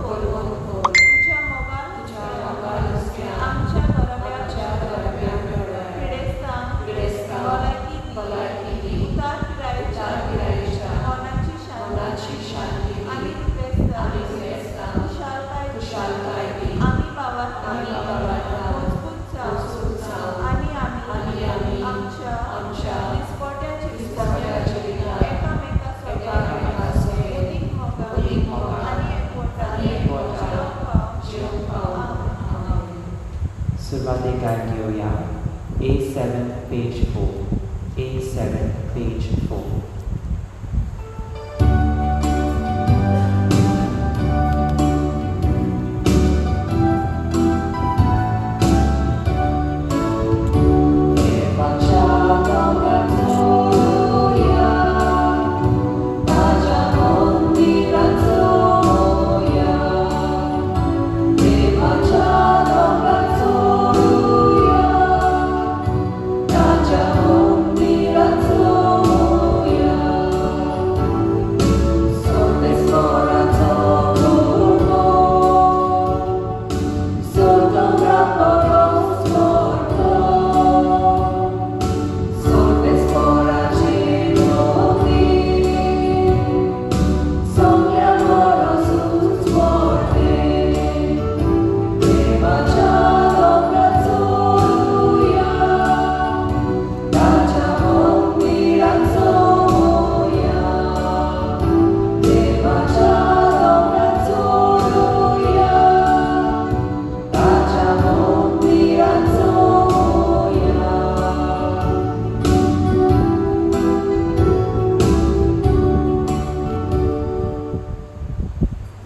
तुझ्या मोगान आमच्या गरब्या पिडेस्तांक भलायकी दी उतार पिरायेच्या मोनाची शांती आनी क्रिस्तांक खुशालकाय दी आमी बाबांना मजबूत जावं आनी आमी आमच्या दिसपट्याचे एकामेकांसोबत मोगान आनी एकवटान Sull'ate Gagioia, A7, page 4. A7, page 4.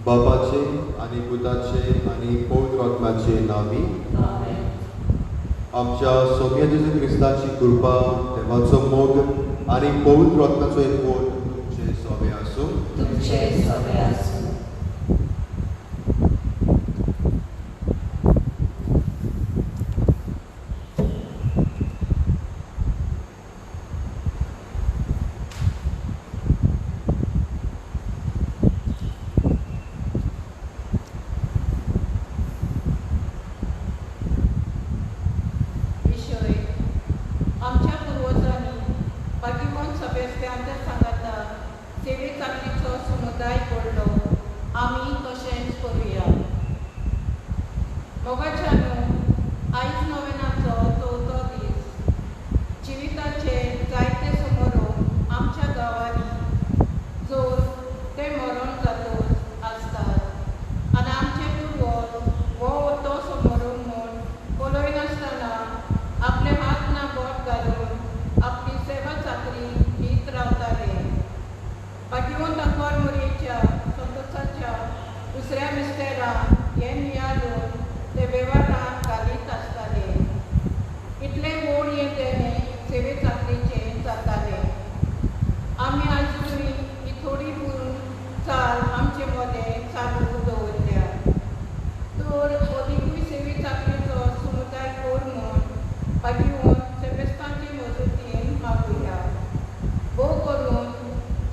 बापाचे आणि पुताचे आणि पवित्र आत्म्याचे नावी आमच्या सोम्या जेजू क्रिस्ताची कृपा देवाचो मोग आणि पवित्र आत्म्याचो एकवट तुमचे सोबे आसूं. आमच्या पूर्वजांनी बागीमोन सभेस्त्यांच्या सांगाता सेवे चाकरीचो समुदाय घडलो आमी तशेंच करुया. मोगाच्या आयज नोवेनाचो चवथो दीस जिविताचे जायते समारोह आमच्या गांवांनी जोर ते मरण जातोच आसतात आनी आमचे पूर्वज हो तो समारोह म्हूण पळयनासतना आपले हात ना बोट घालून आपली सेवा चाकरी हीत रावताले. पाठीवून तकवार मोरयेच्या संतोषाच्या दुसऱ्या मिस्तेरान हे नियाळून ते वेव्हारांत घालीत आसताले. इतले गोड येतेने सेवे चाकरीचे जाताले. आमी आजूनय ही थोडी पूर्ण चाल आमचे मदें चालू दवरल्या. तर अदिकूय सेवे चाकरीचो समुदाय कोर म्हूण बागीवन सेबेस्तांची मजतीन मागुया. भोव करून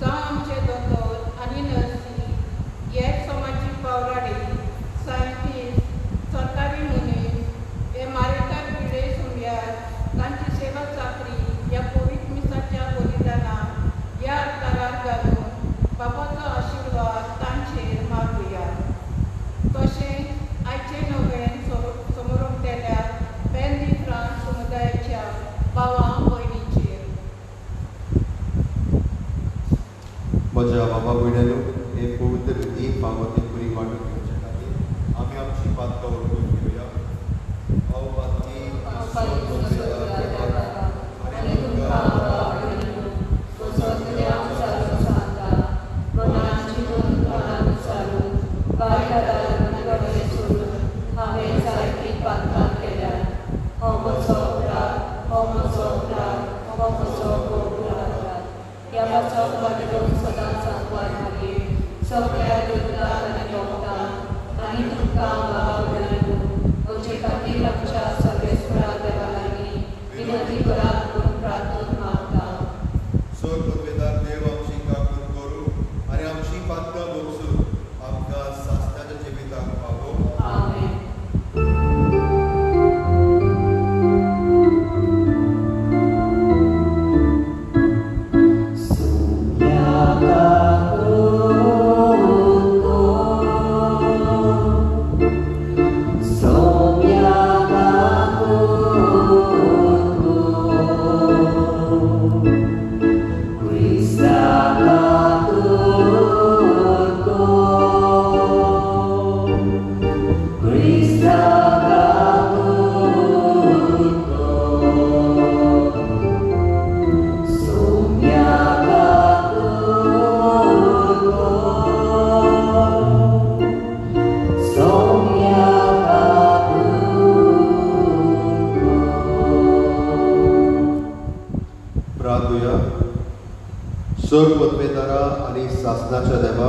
जावं आमचे दोतोर आनी नर्सी, हेर समाजीक पावराडी, सायंटिस्ट, सरकारी मनीस हे मारेकार पिडे सुमयार तांची सेवा चाकरी ह्या पवित्र मिसाच्या बलिदानाक ह्या अवतारार घालून बाबाचो आशिर्वाद तांचेर मागुया. तशेंच आयचे नवेन समोरंपलेल्या पेन दी फ्रांस समुदायाच्या भावां भयणीचेर. म्हज्या बाबा भयणेनो, हे पवित्र एक पावती बरी वांटून घेवचे खातीर आमी आमची पातकां वळखून घेवया. हांव पातकी आनी तुमकां हांवें जायतीं पातकां केल्यात. हो म्हजो अपराध, हो म्हजो अपराध, हो म्हजो अपराध. ह्या वाचक वाटून सदांच सांगवार मागीर सगळ्या देवतांक आनी भक्तांक आनी तुमकां बाबा भयणीनो म्हजे खातीर आमच्या सर्वेस्परा देवा लागीं विनंती करात म्हूण प्रार्थना मागता. सर पदवेदार देव आमची काकून करूं आनी आमची पातकां भोगसून आमकां सासणाच्या जिवीत सर पदवेदारा आनी सासणाच्या देवा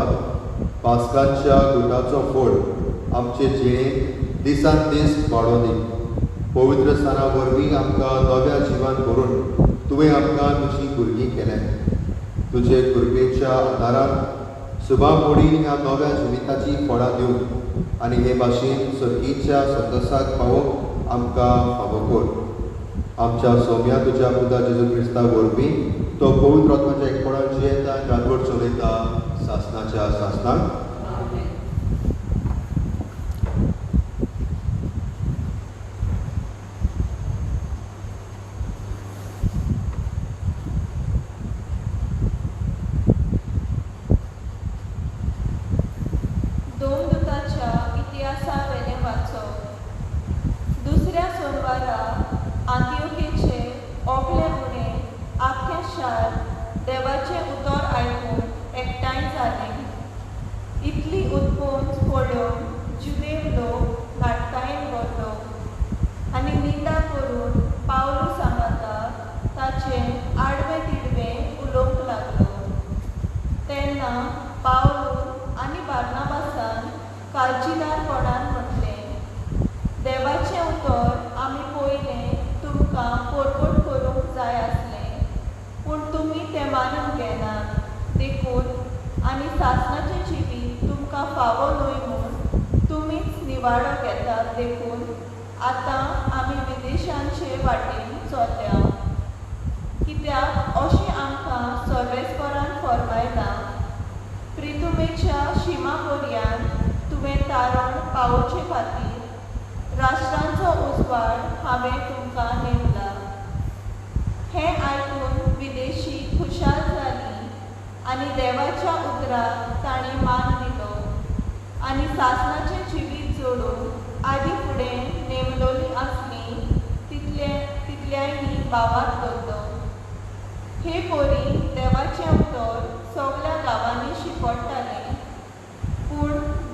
पास्कांच्या गुटाचो फोड आमचे जिणेंत दिसान दीस वाडोवन दी. पवित्र स्थाना वरवीं आमकां नव्या जिवान भरून तुवें आमकां तुजी भुरगीं केल्यात. तुजे कृपेच्या आदारान सुभामोडी ह्या नव्या जिविताची फळां दिवंक आनी हे भाशेन सर्गीच्या संतोशाक पावोवंक आमकां फावो कर. आमच्या सौम्या तुज्या पुता जेजू क्रिस्ता वरवीं तो पवित्र आत्म्याच्या एकपणान जियेता आनी रातभर चलयता सासणाच्या सासणाक. दोमदुताच्या इतिहासावेलें वाचप. दुसऱ्या सोनवारा आंतियोकेचे ओगले उणे आख्खे शार देवाचे उतर आयकून एकठांय जाले. इतली उत्पोंच पळोवन जुदेव लोक नाटकायेन भरलो आनी निंदा करून पावलू सांगता ताचे आडवे तिडवे उलोवंक लागलो. तेन्ना पावलू आनी बार्नाबासान काळजीदारपणान म्हटलें, देवाचें उतर आमी पयलें तुमकां पोरपोट करूंक जाय आसलें, पूण तुमी तें मानून घेनात. देखून आनी सासणाचें जिवीत तुमकां फावो न्हय म्हूण तुमीच निवाडो घेतात. देखून आतां आमी विदेशांचे वाटेन चल्ल्या. कित्याक अशें आमकां सर्वेस्परान फरमायलां, प्रितुमेच्या शिमा पर्यान तुवें तारण पावोवचे खातीर राष्ट्रांचो उजवाड हांवें तुमकां नेमला. हें आयकून विदेशी खुशाल जालीं आनी देवाच्या उतराक तांणी मान दिलो आनी सासणाचें जिवीत जोडूंक आदी फुडें नेमलोलीं आसलीं तितल्यानी भावाक धरलो. हे पोरी देवाचें उतर सगल्या गांवांनी शिपडटालें, पूण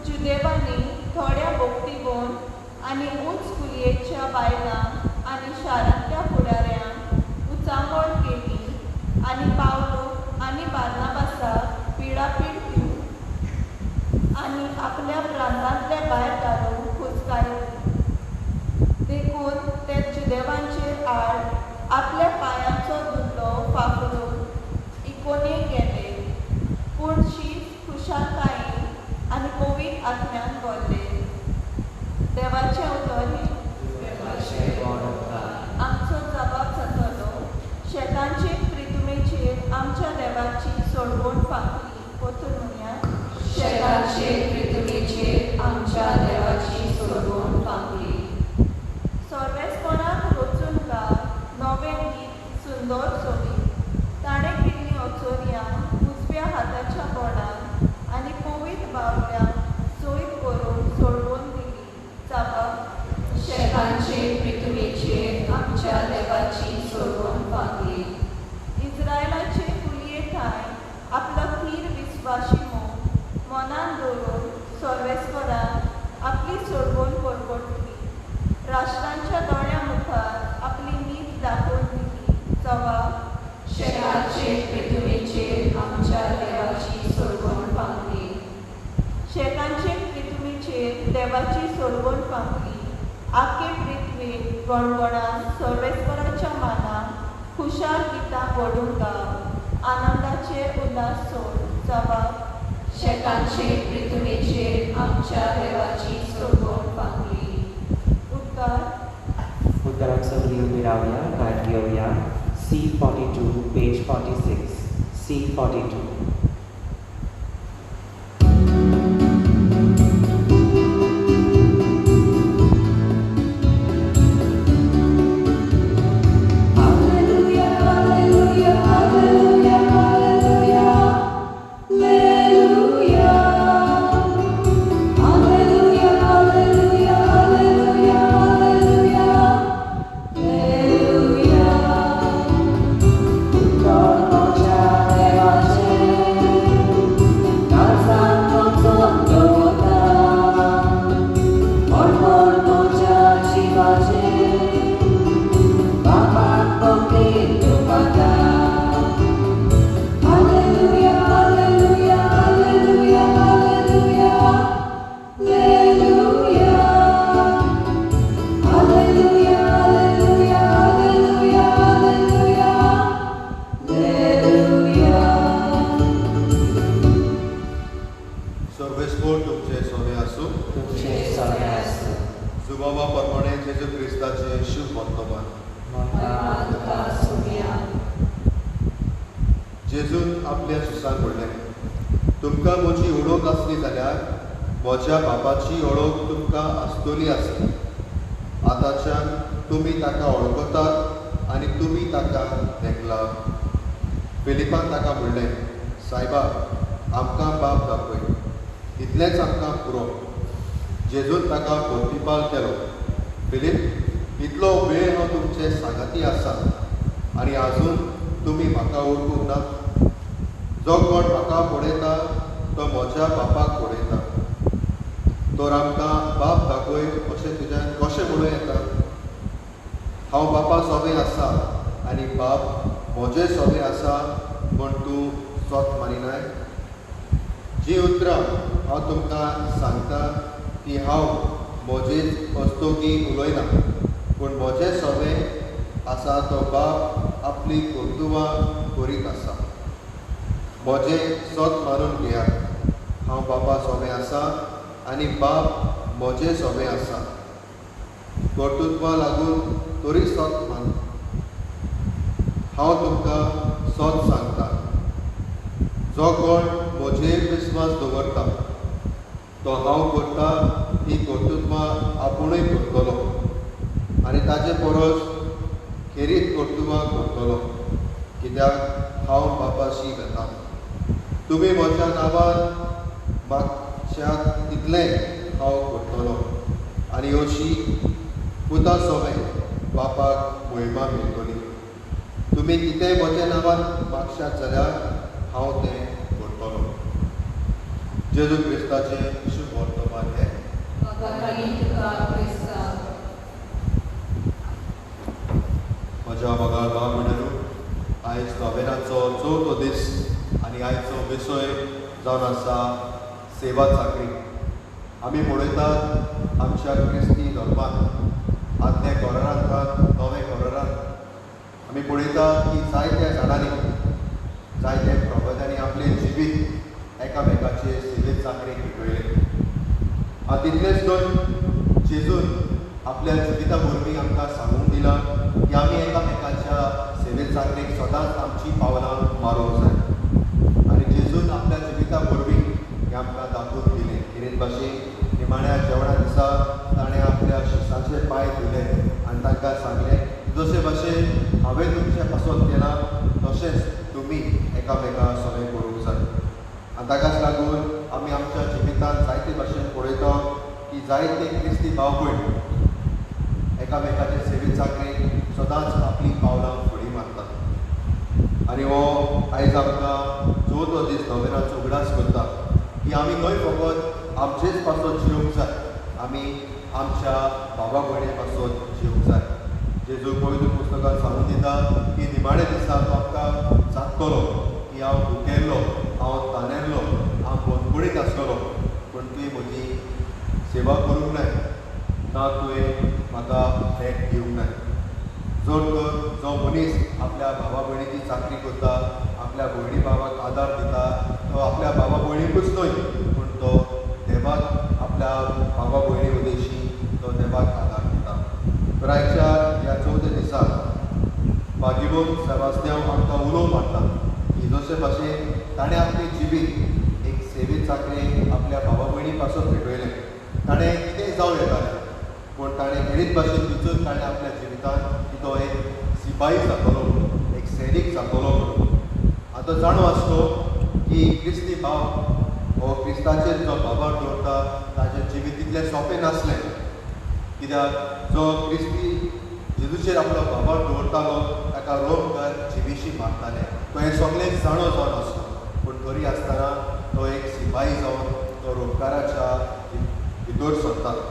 जुदेवांनी थोड्या भोगतीगोन आनी उंच कुलयेच्या बायलांक आनी शारांतल्या फुडाऱ्यांक उचांबळ केली आनी पावलो आनी बार्नाबासाक पिडापीड दिवंक आनी आपल्या प्रांतांतले भायर घालूंक हुस्कायली. देखून ते जुदेवांचेर आड आपल्या पांयांचो दुल्लो फाफरून इकोनेक गेले, पूण शीत खुशालकायेन आनी पवित्र आत्म्यान भरले. देवाचें उतर हें. आमचो जबाब जातलो, शेतांचे प्रितुमेचेर आमच्या देवाची सोडवण फांकली. पोतून म्हणया, शेतांचे प्रितुमेचेर आमच्या देवाची सोडवण फांकली. सर्वेस्पराक रचून नवें गीत सुंदर सोबीत. ताणें केल्लीं अचोरयां उजव्या हाताच्या बोडान आनी पवित्र बावल्यांक सोयीत करून सोडवून दिली. जाबाब, शेतांचे प्रितुमेचेर आमच्या देवाची सोडवण फांकली. इस्रायलाचे कुलयेंताय आपलो खीर विस्वाशी मोग मनान दवरून सर्वेस्परान आपली सोडवण परगटली. राष्ट्रांच्या दोळ्या मुखार आपली नीत दाखोवन दिली. जबाब, शेतांचे प्रितुमेचेर आमच्या देवाची सोडवण फांकली. शेतांचे प्रितुमेचेर देवाची सोडवण फांकली. आख्खे पृथ्वीक गणगणान सर्वेस्पराच्या मानान खुशाल गितां घडूंक गाव. आनंदाचे उल्हास सोड. जबाब, शेतांचे प्रितुमेचेर आमच्या देवाची सोडवण फांकली. उतराक सगळी उबी रावया, गाठ घेवया. C42, page 46. C42. Devache सुवावा प्रमाणे जेजू क्रिस्ताचे शुभ वर्तमान. महिमा तुका सोव्या. जेजून आपल्या शिसांक म्हणलें, तुमकां म्हजी ओळख आसली जाल्यार म्हज्या बापाची ओळख तुमकां आसतली आसली. आतांच्यान तुमी ताका वळखतात आनी तुमी ताका देखला. फिलिपान ताका म्हणलें, सायबा, आमकां बाप दाखय, इतलेंच आमकां पुरो. जेजून ताका प्रतिपाल केलो, फिलीप, इतलो वेळ हांव तुमचे सांगाती आसा आनी आजून तुमी म्हाका वळखूंक ना. जो कोण म्हाका पळयता तो म्हज्या बापाक पळयता. तर आमकां बाप दाखय अशें तुज्यान कशें म्हणूं येता? हांव बापा सोबे आसा आनी बाप म्हजे सोबे आसा म्हूण तूं स्वत मानिनाय? जी उतरां हांव तुमकां सांगता ती हांव म्हजेच अस्तोगी उलयना, पूण म्हजे सोबे आसा तो बाप आपली कर्तुवां करीत आसा. म्हजें स्वत मानून घेयात. हांव बापा सोबे आसा आनी बाप म्हजे सोबे आसा. कर्तुत्वा लागून तरी स्वत मान. हांव तुमकां स्वत सांगता, जो कोण म्हजेर विस्वास दवरता तो हांव करता ती कर्तुत्वां आपुणूय करतलो आनी ताजे परस खेरीत कर्तुवां करतलो, कित्याक हांव बापाशी वेता. तुमी म्हज्या नांवान मागशात तितलें हांव करतलो आनी अशी पुता सोबे बापाक महिमा मेळटली. तुमी कितेंय म्हज्या नांवान मागशात जाल्यार हांव तें करतलो. जेजू क्रिस्ताचें शुभ वर्तमान हें. वखाणी तुका क्रिस्ता. म्हज्या मोगाळ भाव भयणींनो, आयज नोवेनाचो चवथो दीस आनी आयचो विशय जावन आसा सेवा चाकरी. आमी पळयतात आमच्या क्रिस्ती धर्मान आदले गोरारांत नवे गोरारांत आमी पळयतात की जायत्या जाणांनी जायते प्रबोधांनी आपलें जिवीत एकामेकाचे सेवेत चाकरेक भेटयलें. आनी तितलेंच न्हय, जेजून आपल्या जिविता वरवीं आमकां सांगून दिलां की आमी एकामेकाच्या सेवेत चाकरेक सदांच आमची पावलां मारूंक जाय. आनी जेजून आपल्या जिविता वरवीं हें आमकां दाखोवन दिलें. कितें भाशेन निमाण्या जेवणा दिसा ताणें आपल्या शिसाचे पांय धुले आनी तांकां सांगलें, जशे भाशेन हांवें तुमचे पासत केलां तशेंच तुमी एकामेका सोबे करूंक जाय. आनी ताकाच लागून आमी आमच्या जिवितांत जायते भाशेन पळयता की जायते क्रिस्ती भाव भयण एकामेकाचे सेवे चाकरेक सदांच आपली पावलां फुडें मारतात. आनी हो आयज आमकां चवथो दीस नोवेनाचो उगडास करता की आमी न्हय फकत आमचेच पासत जिवंक जाय, आमी आमच्या बाबा भयणी पासत जिवंक जाय. जेजू पवित्र पुस्तकांत सांगून दिता की निमाणे दिसा तो आमकां सांगतलो की हांव भुकेल्लो, हांव तानेल्लो, हांव बंदपडीत आसतलो, पूण तुवें म्हजी सेवा करूंक नाय, ना तुवें म्हाका भेट दिवंक नाय. जर तर जो मनीस आपल्या भावा भयणीची चाकरी करता, आपल्या भयणी भावाक आदार दिता, तो आपल्या भावा भयणीकूच न्हय पूण तो देवाक आपल्या भावा भयणी उदेशी तो देवाक आदार दिता. तर आयच्या ह्या चवथ्या दिसाक बागिबोन सेबास्त्यांव आमकां उलोव मारता की जशे भाशेन ताणें आपली जिवीत एक सेवेत चाकरेक आपल्या भावा भयणी पासून भेटयलें. ताणें कितेंय जावं येतालें पूण ताणें हेरीच भाशेन चिंतून ताणें आपल्या जिवितांत की तो एक सिपाही जातलो, एक सैनीक जातलो म्हणून. आतां जाणो आसलो की क्रिस्ती भाव हो क्रिस्ताचेर जो बाबार दवरता ताचें जिवीत तितलें सोंपें नासलें. कित्याक जो क्रिस्ती जेजूचेर आपलो बाबार दवरतालो ताका रोमकार जिवीशी मारताले. तो हें सगळें जाणो जावन आसलो पूण तरी आसतना तो एक सिपाही जावन तो रोमकाराच्या भितर सरतालो.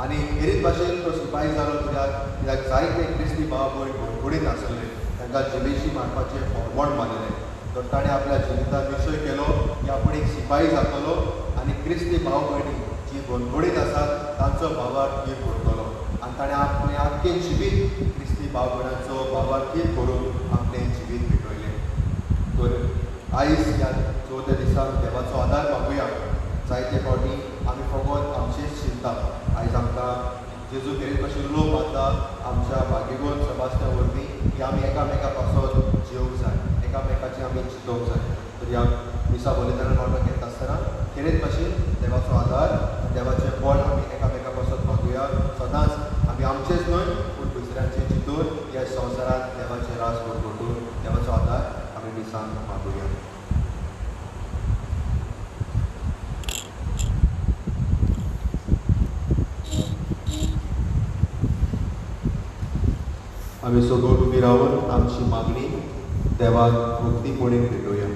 आनी हेरीच भाशेन तो सिपाही जालो कित्याक जायते क्रिस्ती भाव भयण बडबडीत आसले, तांकां जिवीशी मारपाचें फॉर्मोड मारलेलें. तर ताणें आपल्या जिवितांत निश्चय केलो की आपूण एक सिपाही जातलो आनी क्रिस्ती भाव भयणी जी बंदपडीत आसात तांचो बाबार्थीय करतलो. आनी ताणें आपलें आख्खें जिवीत क्रिस्ती भाव भयणांचो बाबार्थीय करून आपलें जिवीत भेटयलें. तर आयज ह्या चवथ्या दिसाक देवाचो आदार मागुया. जायते फावटी आमी फकत आमचेच चिंता. आयज आमकां जेजू खेरीत भाशेन उलोवप आतां आमच्या बागेगोन सभासना वरवीं की आमी एकामेका पासत जेवंक जाय, एकामेकाचें आमी चिंतोवंक जाय. तर ह्या मिसा बलिदानान वांटो घेता आसतना खेरीत भाशेन देवाचो आदार आनी देवाचें बळ आमी एकामेका पासत मागुया. सदांच आमी आमचेच न्हय पूण दुसऱ्यांचें चिंतून ह्या संवसारांत देवाचें रास भरभरून देवाचो आदार आमी मिसान मागुया. आमी सगळो उबी रावन आमची मागणी देवाक मुक्तीपणीन भेटोवया.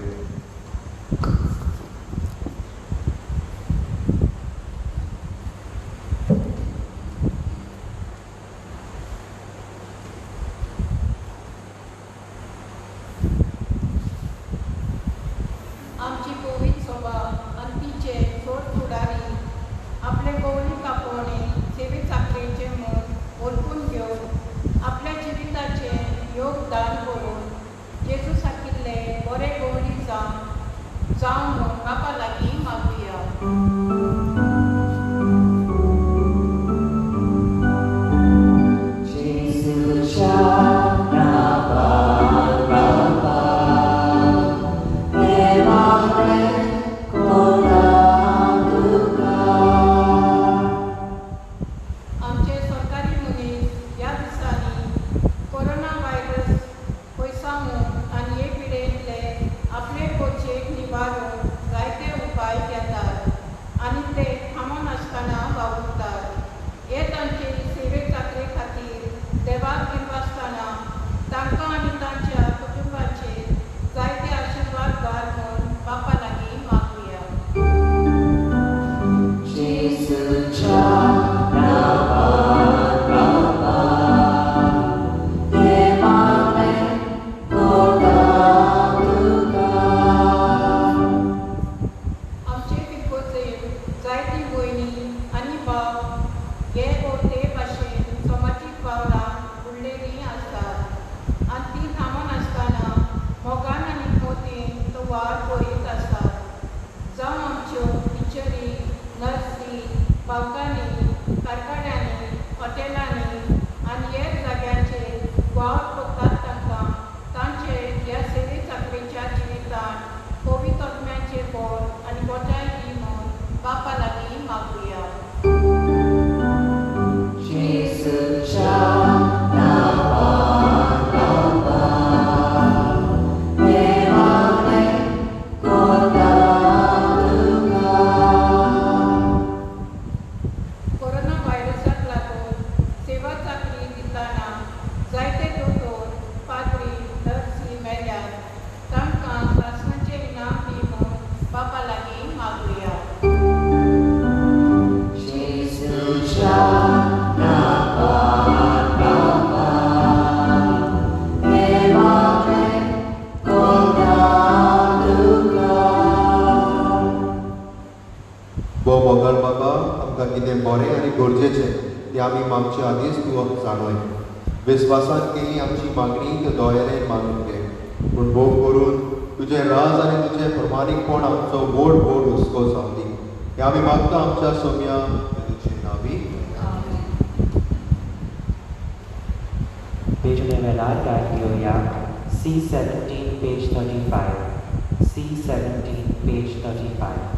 आमची पवित्र सभा आनी तिचे चड फुडारी आपले कवली कापोवणे सेवे चाकरेचे मन ओळखून घेवन आपल्या जिविताचें योगदान करून जेजू साकिल्ले बरे गवळी जावं म्हूण बापा लागीं मागुया. आमचे सरकारी मनीस ह्या दिसांनी कोरोना व्हायरस पयसावून आनी हे पिडेंतले आपले खोचेक निवारून जायते उपाय घेतात आनी ते थांबोन आसतना वावुरतात. हे तांचे सेवे चाकरे खातीर देवाक दिवनासतना तांकां आनी तांच्या कुटुंबाचेर जायते आशिर्वाद घाल म्हूण बापा लागीं मागुया. आमचे पिरकोचेर जायतीं भयणी आनी भाव हे ते भाशेन समाजीक पावलां उरलेलीं आसतात आनी तीं थांबोन आसतना मोगान आनी मोतीन तो वार करीत आसतात. जावं आमच्यो टिचरी, नर्सी, बावकांनी, कारखान्यांनी, हॉटेलांनी आनी हेर जाग्यांचेर वावर करतात तांकां तांचे ह्या सेवे चाकरेच्या जिवितांत पवित्र आत्म्याचें बळ आनी गोठाय दी म्हूण बापा लागीं मागुया. कोरोना व्हायरसाक लागून सेवा चाकरी दितना जायते दोतोर, पाद्री, नर्सी मेल्यात तांकां शासनाचें इनाम दी म्हूण बापा लागीं मागुया. वो मोगान बाबा आमकां कितें बरें आनी गरजेचें तें आमी आमच्या आदींच तूं जाणय. विस्वासान केली आमची मागणी ते दोयरेन मानून घे. पूण भोव करून तुजें राज आनी तुजें प्रमाणीकपण आमचो व्हड व्हड हुस्को जावंदी. हें आमी मागता आमच्या सोम्या तुजें नांवी. Bejone Velar Gargioia, C17, page 35. C17, page 35.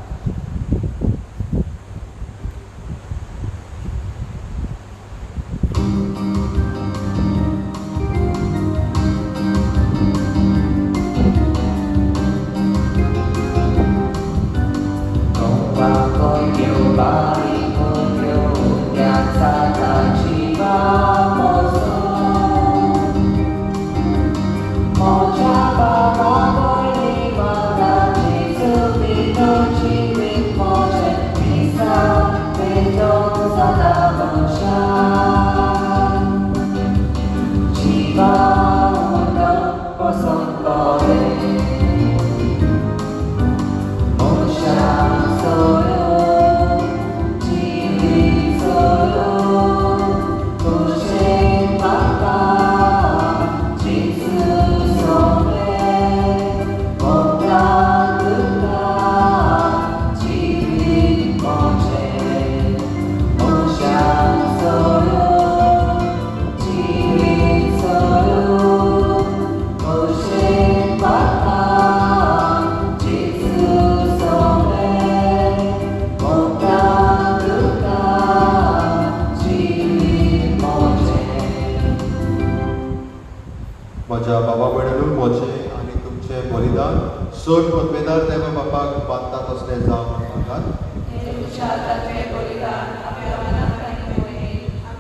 So माझ्या बाबा भयणूक मोचे आनी तुमचे बलिदान सोड मतभेदार देव बापाक बांदता तसले जावं म्हाका तुमच्या हाताचे बलिदान आपल्या मनात आणि मोहिनी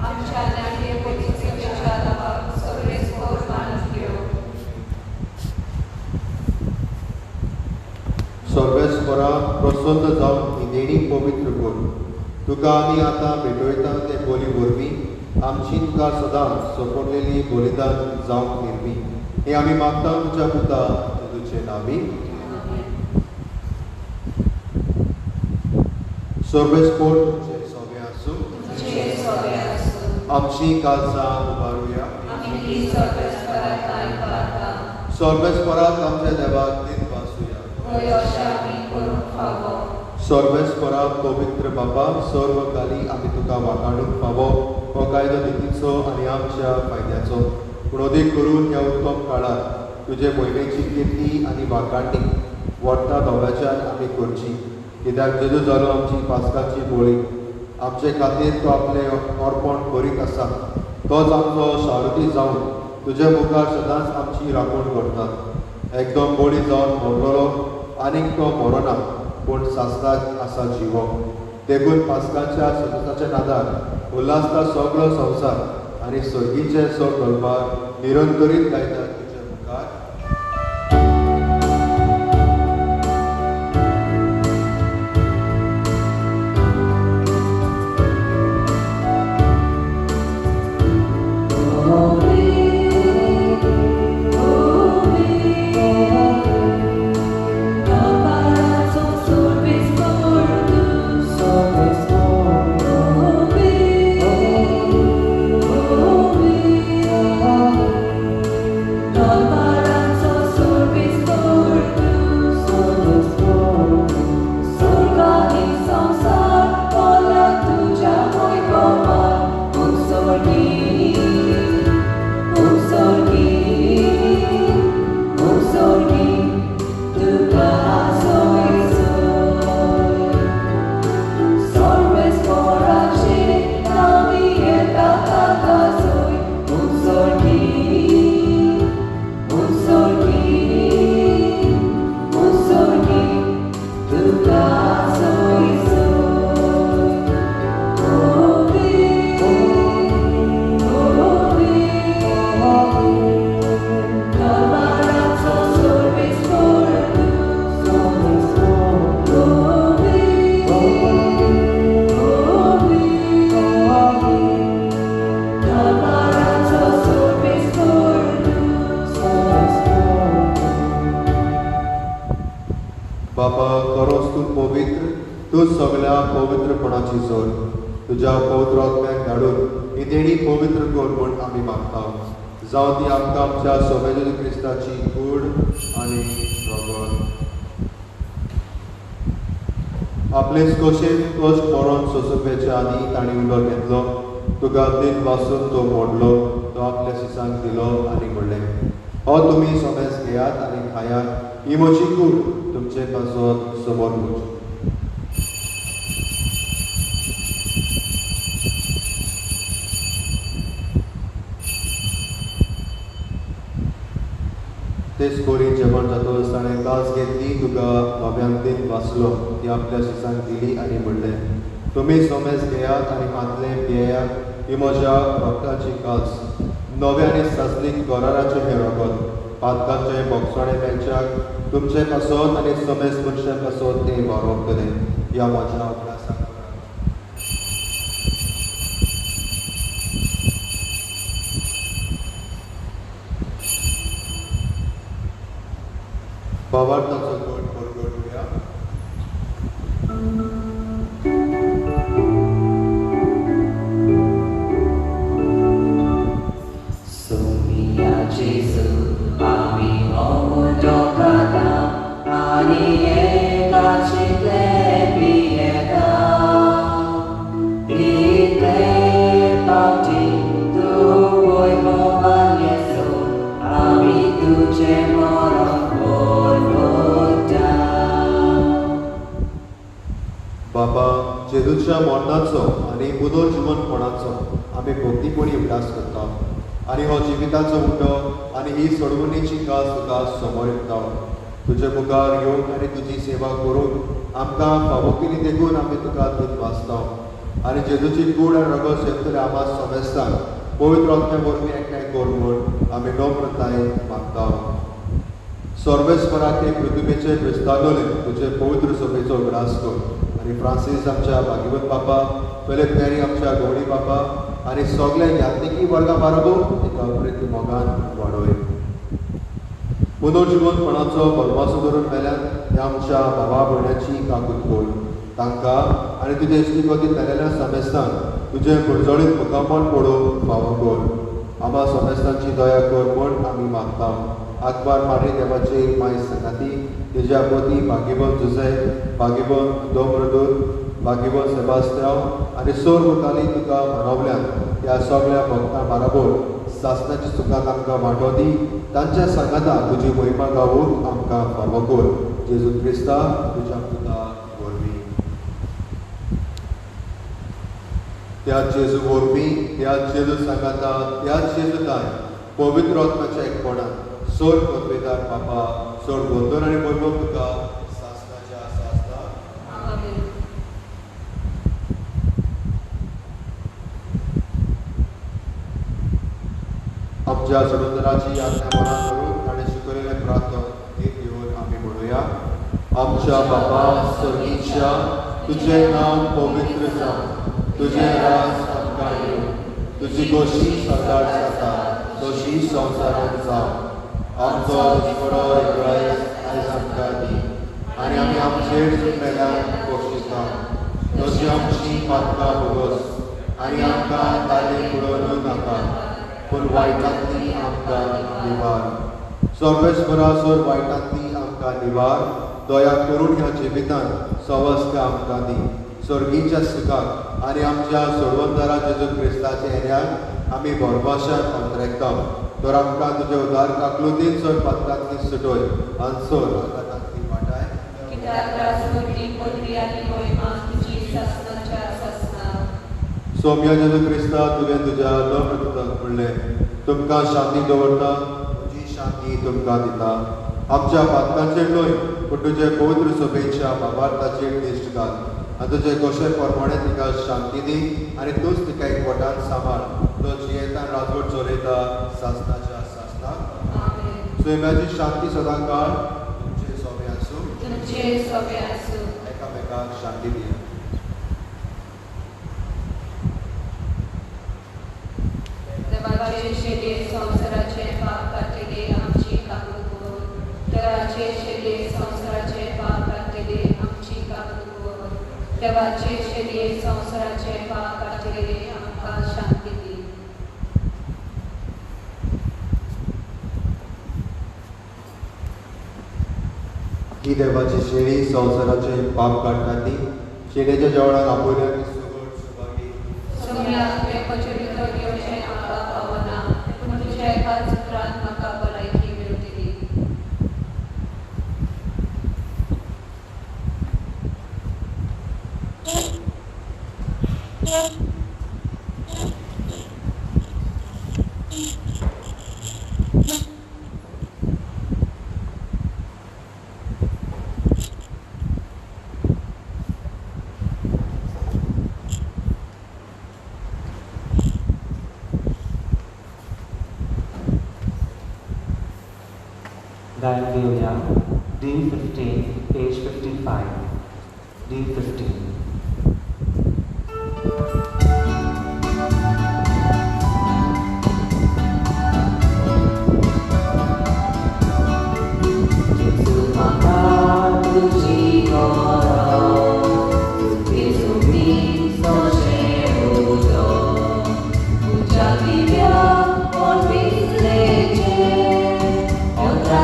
आमच्या नाट्य पवित्रतेच्या नावाक सर्वेस्वर मानून घेऊ. सर्वेस्परा प्रसन्न जावन ही देणी पवित्र कर. तुका आमी आतां भेटयता ते बोली वरवीं आमची तुका सदांच सोपरलेली बलिदान जावंक निर्मी. हे आमी मागता तुज्या पुता तुजे नावी. सर्वेस्पोर तुमचे सोबे आसूं. तुझे सोबे आसूं. आमची काळजां उबारुया. आमी ही सर्वेस्पराक पारता. सर्वेस्पराक आमच्या देवाक दिन वासुया. होय अशें आमी करूंक फावो. सर्वेस्परा पवित्र बाबा सर्वकाली आमी तुका वाखाणूंक फावो हो कायदो नितीचो आनी आमच्या फायद्याचो. पूण अदीक करून ह्या उत्तम काळात तुजे म्हयनेची किर्ती आनी वाखाणणी व्हडटा धोव्याच्यान आमी करची. कित्याक जेजू जालो आमची पास्काची बोळी. आमचे खातीर तो आपलें अर्पण करीत आसा. तोच आमचो शारुती जावन तुजे मुखार सदांच आमची राखण करता. एकदम बोळी जावन मरलोलो आनीक तो मरोना पूण सासतात आसा जिवो. देखून पास्काच्या सदांच्या नादार उल्हासता सगळो संवसार आनी सर्गीचे सोड घालपाक निरंतरीत गायतात तुजे मुखार. बाबा खरोच तूं पवित्र. तूं सगळ्या पवित्रपणाची जोर. तुज्या पवित्र आत्म्याक धाडून ही देणी पवित्र कर म्हूण आमी मागता. जावं ती आमकां आमच्या सोबेजेजू क्रिस्ताची कूड आनी रगत. आपलेच कशें कश्ट मरोन सोंसोवपाच्या आदी ताणें उलो घेतलो. तुका दिन वाचून तो मोडलो. तो आपल्या शिसांक दिलो आनी म्हणलें, हो तुमी सोबेस घेयात आनी खायात. ही म्हजी कूड तुमचे पासत समोर उच. तेच कोरी जेवण जातकच ताणें कास घेतली. तुका नव्यान दिन वाचलो. ती आपल्या शिसांक दिली आनी म्हणलें, तुमी सोमेस घेयात आनी मातले पियेयात. ही म्हज्या रक्ताची कास. नवे आनी सासलीक गोराराचें हें रगत. पातकांचे बोगसणे मेळच्याक तुमचे पासत आनी सोमेस मनशा पासत तें वारोवतलें. ह्या म्हज्या अभ्यासाक भावार्थाचो गोड परगटुया. सोमिया जेजू आमी ओमुटो खाता आनी एकाचितले पियेता. इतले पावटी तूं वैभवान येसून आमी तुजें मरण बाबा जेजूच्या मरणाचो आनी पुदो जिवनपणाचो आमी भक्तीपणी उपास करता. आनी हो जिविताचो उटो आनी ही सोडवणीची कास तुका समोर येता तुजे मुखार येवंक आनी तुजी सेवा करून आमकां फावोकिनी देखून आमी तुका दूद वाचता आनी जेजूची कूड आनी रगत शेतकरी आमां समेस्तान पवित्र आत्म्या वरवीं एकठांय कर म्हूण आमी नम्रतायेन मागता सर्वेस्पराके पृथ्वीचेर विस्तारलोले तुजे पवित्र सभेचो उगडास कर आनी फ्रांसीस आमच्या भागीवत बापा फिलिप मॅरी आमच्या गवडी बापा आनी सगळ्या यात्रिकी वर्गा बाराबर एका प्रिती मोगान वाडोय पुनर्जीवनपणाचो बलवासो धरून मेल्यान ह्या आमच्या भावा भयणाची काकूत कर तांकां आनी तुजे इश्टिगोतीत मेलेल्या समेस्तान तुजे बुडजळीत मुखामण पडोवंक फावो कर आम्हा समेस्तांची दया कर म्हूण आमी मागता आकबार मारी देवाचे माय संगाती तेज्या पोती भागीबन जुझे भागीबन दोमरदूत भागीबन सेबास्त्यांव आनी सोर मुखाली तुका मनवल्यान त्या सगळ्या भक्तां बाराबर सासणाची सुखां तांकां वांटो दी तांच्या सांगाता तुजी महिमा गावून आमकां फावो कर जेजू क्रिस्ता तुज्या पुता वरवीं त्या जेजू वरवीं त्या जेजू सांगाता त्या जेजूताय पवित्र आत्म्याच्या एकपणान सोड पदवेदार बापा सोड गोंदर आनी वैभव तुका सासणाच्या सासना आमेन. आमच्या सडोदराची आज्ञा मनात धरून आनी शिकयलेले प्रार्थन एक घेवन आमी म्हणुया आमच्या बापा सर्गीच्या तुजें नांव पवित्र जावं तुजें राज आमकां येवं तुजी गोशी सदांच जाता तशी संवसारांत जावं आमचो दिसपडो एकरायस आयज आमकां दी आनी आमी आमचेर चुकलेल्यान बक्षिसा तशी आमची पातकां भोगोस आनी आमकां तारीख उडोवंक नाका पूण वायटांतली आमकां निवार सर्वेस्परा सोर वायटांतली आमकां निवार दया करून ह्या जिवितान सवस्का आमकां दी सर्गीच्या सुखाक आनी आमच्या सोडवंदारा जेजू क्रिस्ताच्या येण्याक आमी भरभाशान अंतरेकता तर आमकां तुजे उदार काकलुतीन सोर पातकांतली सुटोय आनी सोर आघातांतली वाटाय कित्याक राजवटी पदवी आनी महिमा तुजी सासणाच्या सासना सौम्य जेजू क्रिस्ता तुवें तुज्या नम्रताक म्हणलें तुमकां शांती दवरता तुजी शांती तुमकां दिता आमच्या पातकांचेर न्हय पूण तुजे पवित्र सभेच्या भावार्थाचेर दिश्ट घाल आनी तुजे कशे प्रमाणे तिका शांती दी आनी तूंच तिका एकवटान सांबाळ तो जियेता राजवट चलयता सासणाच्या सासनाक आमेन. सैम्याची शांती सदां काळ तुमचे सोबे आसूं तुमचे सोबे आसूं एकामेकाक शांती दिया देवाचे शेटे संवसाराचे पाप काडटले आमची काकूत कर देवाचे शेटे संवसाराचे पाप काडटले आमची काकूत कर देवाचे शेटे संवसाराचे पाप काडटले आमकां शांती दी ही देवाची शेळी संवसाराचे पाप काडटा ती शेळेच्या जेवणाक आपयल्या ती सुगड सुभागी सोम्याक तुवें पचरित घेवचें आमकां पावना पूण तुज्या एकाच उतरान म्हाका भलायकी मेळटली Diagulia, D15, page 55. D15. Otra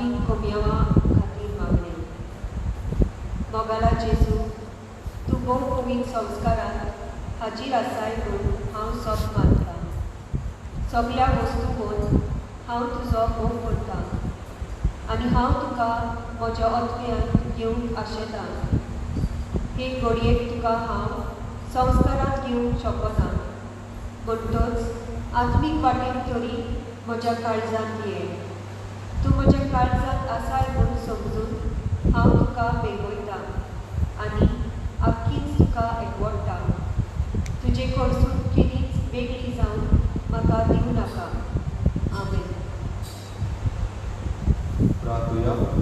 जागतीक कोमयावा खातीर मागणें. मोगाला जेजू, तूं भोव पवित्र संस्कारांत हाजीर आसाय म्हूण हांव सोब मानतां. सगळ्या वस्तूंकून हांव तुजो भोव करतां आनी हांव तुका म्हज्या आत्म्यान घेवंक आशेतां. हे घडयेक तुका हांव संस्कारांत घेवंक शकना, म्हणटच आत्मीक वाटेन तरी म्हज्या काळजांत ये. तूं म्हज्या काळजांत आसाय म्हूण समजून हांव तुका बेगोयतां आनी आख्खीच तुका एकवटतां. तुजे कडसून केलीच वेगळी जावन म्हाका दिवं नाका. आमेन. प्रार्थुया.